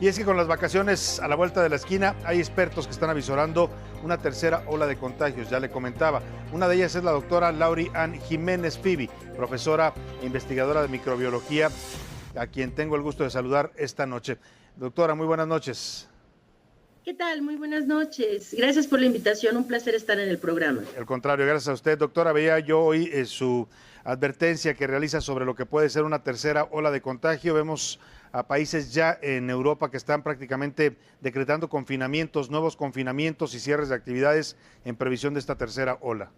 Y es que con las vacaciones a la vuelta de la esquina, hay expertos que están avisorando una tercera ola de contagios, ya le comentaba. Una de ellas es la doctora Laurie Ann Jiménez Fibi, profesora e investigadora de microbiología, a quien tengo el gusto de saludar esta noche. Doctora, muy buenas noches. ¿Qué tal? Muy buenas noches. Gracias por la invitación, un placer estar en el programa. Al contrario, gracias a usted. Doctora, veía yo hoy su advertencia que realiza sobre lo que puede ser una tercera ola de contagio. Vemos a países ya en Europa que están prácticamente decretando confinamientos, nuevos confinamientos y cierres de actividades en previsión de esta tercera ola.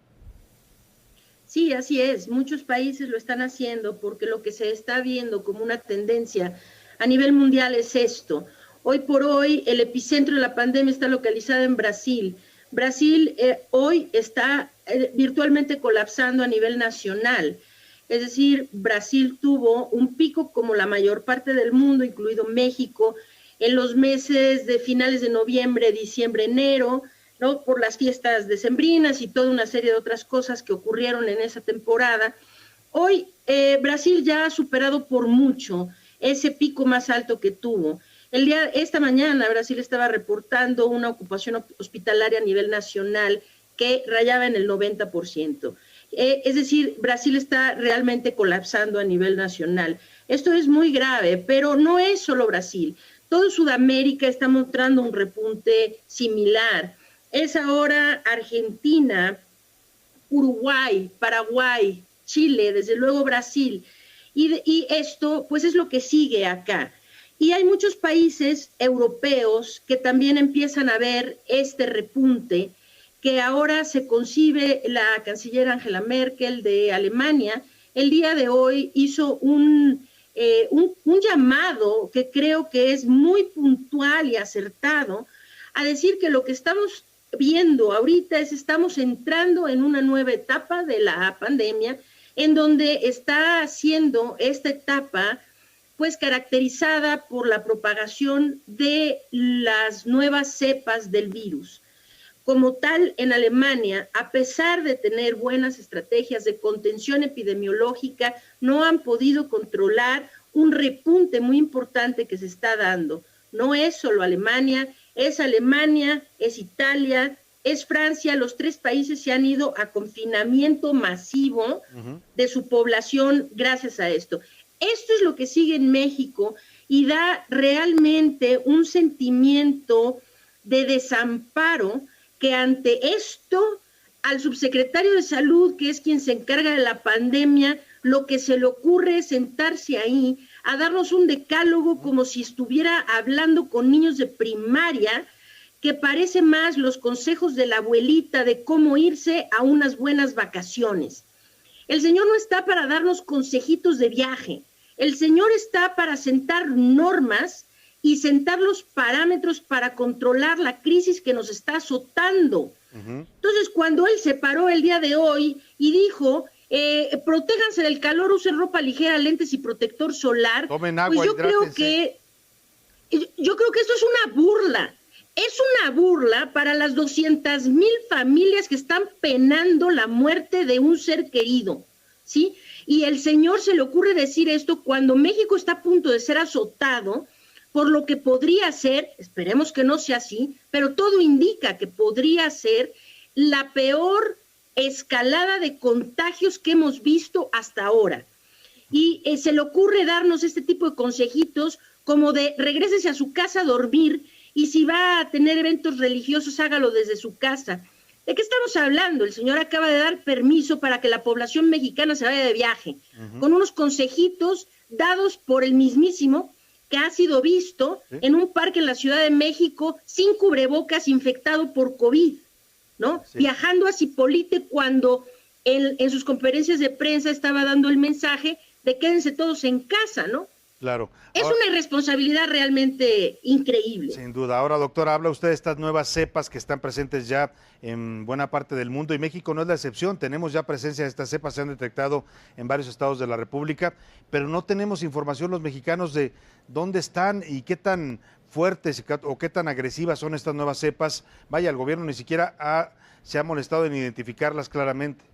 Sí, así es. Muchos países lo están haciendo porque lo que se está viendo como una tendencia a nivel mundial es esto. Hoy por hoy, el epicentro de la pandemia está localizado en Brasil. Brasil hoy está virtualmente colapsando a nivel nacional. Es decir, Brasil tuvo un pico como la mayor parte del mundo, incluido México, en los meses de finales de noviembre, diciembre, enero, ¿no? Por las fiestas decembrinas y toda una serie de otras cosas que ocurrieron en esa temporada. Hoy Brasil ya ha superado por mucho ese pico más alto que tuvo. Esta mañana Brasil estaba reportando una ocupación hospitalaria a nivel nacional que rayaba en el 90%. Es decir, Brasil está realmente colapsando a nivel nacional. Esto es muy grave, pero no es solo Brasil. Todo Sudamérica está mostrando un repunte similar. Es ahora Argentina, Uruguay, Paraguay, Chile, desde luego Brasil. Y esto, pues, es lo que sigue acá. Y hay muchos países europeos que también empiezan a ver este repunte, que ahora se concibe. La canciller Angela Merkel de Alemania el día de hoy hizo un llamado que creo que es muy puntual y acertado, a decir que lo que estamos viendo ahorita es estamos entrando en una nueva etapa de la pandemia, en donde está siendo esta etapa pues caracterizada por la propagación de las nuevas cepas del virus. Como tal, en Alemania, a pesar de tener buenas estrategias de contención epidemiológica, no han podido controlar un repunte muy importante que se está dando. No es solo Alemania, es Italia, es Francia. Los tres países se han ido a confinamiento masivo de su población gracias a esto. Esto es lo que sigue en México y da realmente un sentimiento de desamparo que ante esto al subsecretario de Salud, que es quien se encarga de la pandemia, lo que se le ocurre es sentarse ahí a darnos un decálogo como si estuviera hablando con niños de primaria, que parece más los consejos de la abuelita de cómo irse a unas buenas vacaciones. El señor no está para darnos consejitos de viaje, el señor está para sentar normas y sentar los parámetros para controlar la crisis que nos está azotando. Entonces, cuando él se paró el día de hoy y dijo, protéjanse del calor, usen ropa ligera, lentes y protector solar, tomen agua, pues yo creo que esto es una burla. Es una burla para las 200,000 familias que están penando la muerte de un ser querido, ¿sí? Y el señor se le ocurre decir esto cuando México está a punto de ser azotado por lo que podría ser, esperemos que no sea así, pero todo indica que podría ser la peor escalada de contagios que hemos visto hasta ahora. Y se le ocurre darnos este tipo de consejitos como de regrésese a su casa a dormir, y si va a tener eventos religiosos, hágalo desde su casa. ¿De qué estamos hablando? El señor acaba de dar permiso para que la población mexicana se vaya de viaje, con unos consejitos dados por el mismísimo, que ha sido visto en un parque en la Ciudad de México sin cubrebocas, infectado por COVID, ¿no? Sí. Viajando a Zipolite cuando en sus conferencias de prensa estaba dando el mensaje de quédense todos en casa, ¿no? Claro. Es una irresponsabilidad realmente increíble. Sin duda. Ahora, doctora, habla usted de estas nuevas cepas que están presentes ya en buena parte del mundo y México no es la excepción. Tenemos ya presencia de estas cepas, se han detectado en varios estados de la República, pero no tenemos información los mexicanos de dónde están y qué tan fuertes o qué tan agresivas son estas nuevas cepas. Vaya, el gobierno ni siquiera se ha molestado en identificarlas claramente.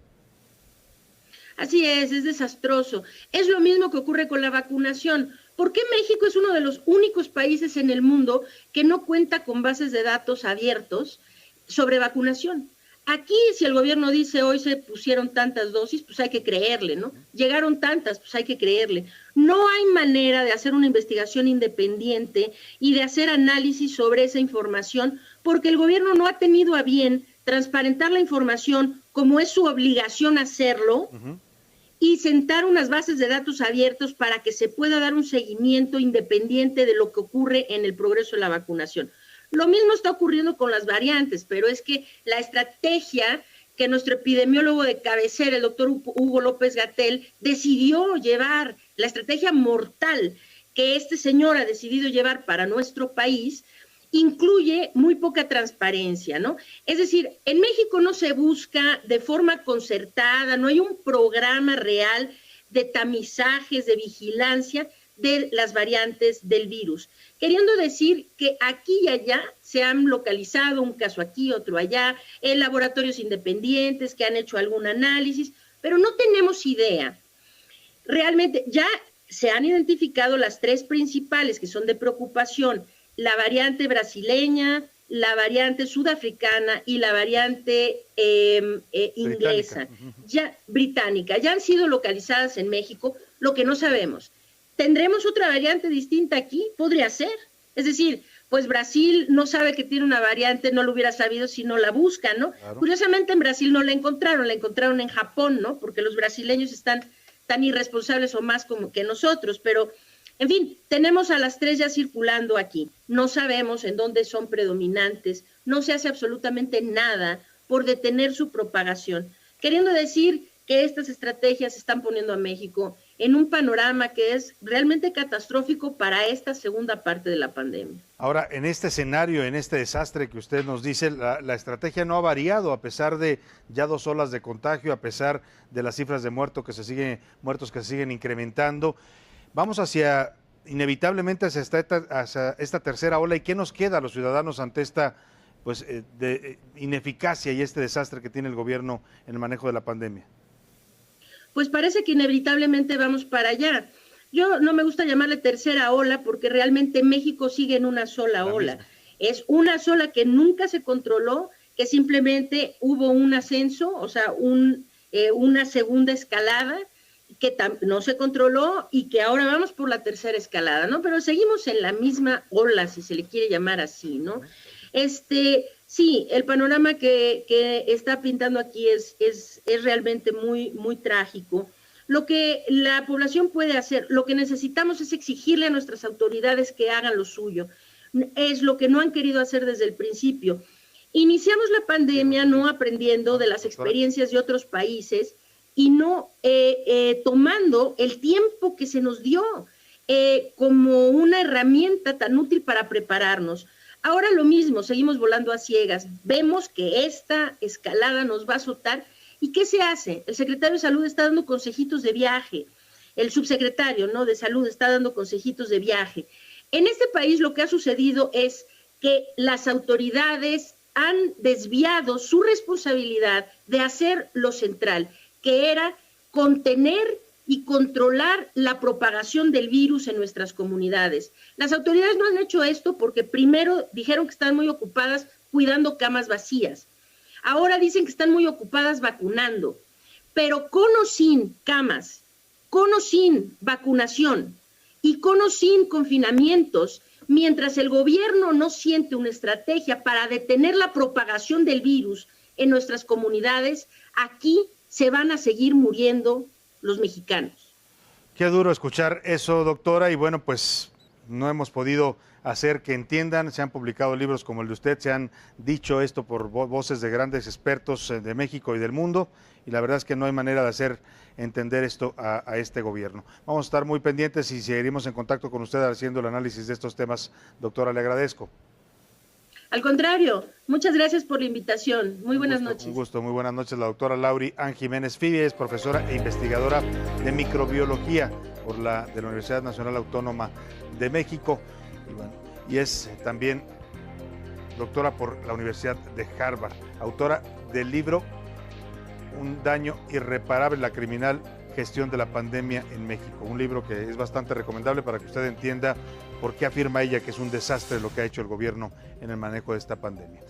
Así es desastroso. Es lo mismo que ocurre con la vacunación. ¿Por qué México es uno de los únicos países en el mundo que no cuenta con bases de datos abiertos sobre vacunación? Aquí, si el gobierno dice hoy se pusieron tantas dosis, pues hay que creerle, ¿no? Llegaron tantas, pues hay que creerle. No hay manera de hacer una investigación independiente y de hacer análisis sobre esa información, porque el gobierno no ha tenido a bien transparentar la información como es su obligación hacerlo, y sentar unas bases de datos abiertos para que se pueda dar un seguimiento independiente de lo que ocurre en el progreso de la vacunación. Lo mismo está ocurriendo con las variantes, pero es que la estrategia que nuestro epidemiólogo de cabecera, el doctor Hugo López-Gatell, decidió llevar, la estrategia mortal que este señor ha decidido llevar para nuestro país, incluye muy poca transparencia, ¿no? Es decir, en México no se busca de forma concertada, no hay un programa real de tamizajes, de vigilancia de las variantes del virus, queriendo decir que aquí y allá se han localizado un caso aquí, otro allá, en laboratorios independientes que han hecho algún análisis, pero no tenemos idea. Realmente ya se han identificado las tres principales que son de preocupación: la variante brasileña, la variante sudafricana y la variante inglesa, británica. Ya han sido localizadas en México. Lo que no sabemos, ¿tendremos otra variante distinta aquí? Podría ser. Es decir, pues Brasil no sabe que tiene una variante, no lo hubiera sabido si no la busca, ¿no? Claro. Curiosamente en Brasil no la encontraron en Japón, ¿no? Porque los brasileños están tan irresponsables o más como que nosotros, pero en fin, tenemos a las tres ya circulando aquí. No sabemos en dónde son predominantes, no se hace absolutamente nada por detener su propagación, queriendo decir que estas estrategias están poniendo a México en un panorama que es realmente catastrófico para esta segunda parte de la pandemia. Ahora, en este escenario, en este desastre que usted nos dice, la estrategia no ha variado a pesar de ya 2 olas de contagio, a pesar de las cifras de muertos que se siguen incrementando. Vamos inevitablemente hacia esta tercera ola. ¿Y qué nos queda a los ciudadanos ante esta ineficacia y este desastre que tiene el gobierno en el manejo de la pandemia? Pues parece que inevitablemente vamos para allá. Yo no me gusta llamarle tercera ola porque realmente México sigue en una sola ola. Es una sola que nunca se controló, que simplemente hubo un ascenso, o sea, una segunda escalada, que no se controló y que ahora vamos por la tercera escalada, ¿no? Pero seguimos en la misma ola, si se le quiere llamar así, ¿no? Sí, el panorama que está pintando aquí es realmente muy, muy trágico. Lo que la población puede hacer, lo que necesitamos es exigirle a nuestras autoridades que hagan lo suyo. Es lo que no han querido hacer desde el principio. Iniciamos la pandemia no aprendiendo de las experiencias de otros países y no tomando el tiempo que se nos dio como una herramienta tan útil para prepararnos. Ahora lo mismo, seguimos volando a ciegas. Vemos que esta escalada nos va a azotar. ¿Y qué se hace? El secretario de Salud está dando consejitos de viaje. El subsecretario, ¿no?, de Salud está dando consejitos de viaje. En este país lo que ha sucedido es que las autoridades han desviado su responsabilidad de hacer lo central, que era contener y controlar la propagación del virus en nuestras comunidades. Las autoridades no han hecho esto porque primero dijeron que están muy ocupadas cuidando camas vacías. Ahora dicen que están muy ocupadas vacunando, pero con o sin camas, con o sin vacunación y con o sin confinamientos, mientras el gobierno no siente una estrategia para detener la propagación del virus en nuestras comunidades, aquí se van a seguir muriendo los mexicanos. Qué duro escuchar eso, doctora, y bueno, pues no hemos podido hacer que entiendan. Se han publicado libros como el de usted, se han dicho esto por voces de grandes expertos de México y del mundo, y la verdad es que no hay manera de hacer entender esto a este gobierno. Vamos a estar muy pendientes y seguiremos en contacto con usted haciendo el análisis de estos temas. Doctora, le agradezco. Al contrario, muchas gracias por la invitación. Muy buenas noches. Un gusto, muy buenas noches. La doctora Lauri Ann Jiménez Fibi es profesora e investigadora de microbiología de la Universidad Nacional Autónoma de México y es también doctora por la Universidad de Harvard, autora del libro Un daño irreparable, la criminal gestión de la pandemia en México. Un libro que es bastante recomendable para que usted entienda por qué afirma ella que es un desastre lo que ha hecho el gobierno en el manejo de esta pandemia.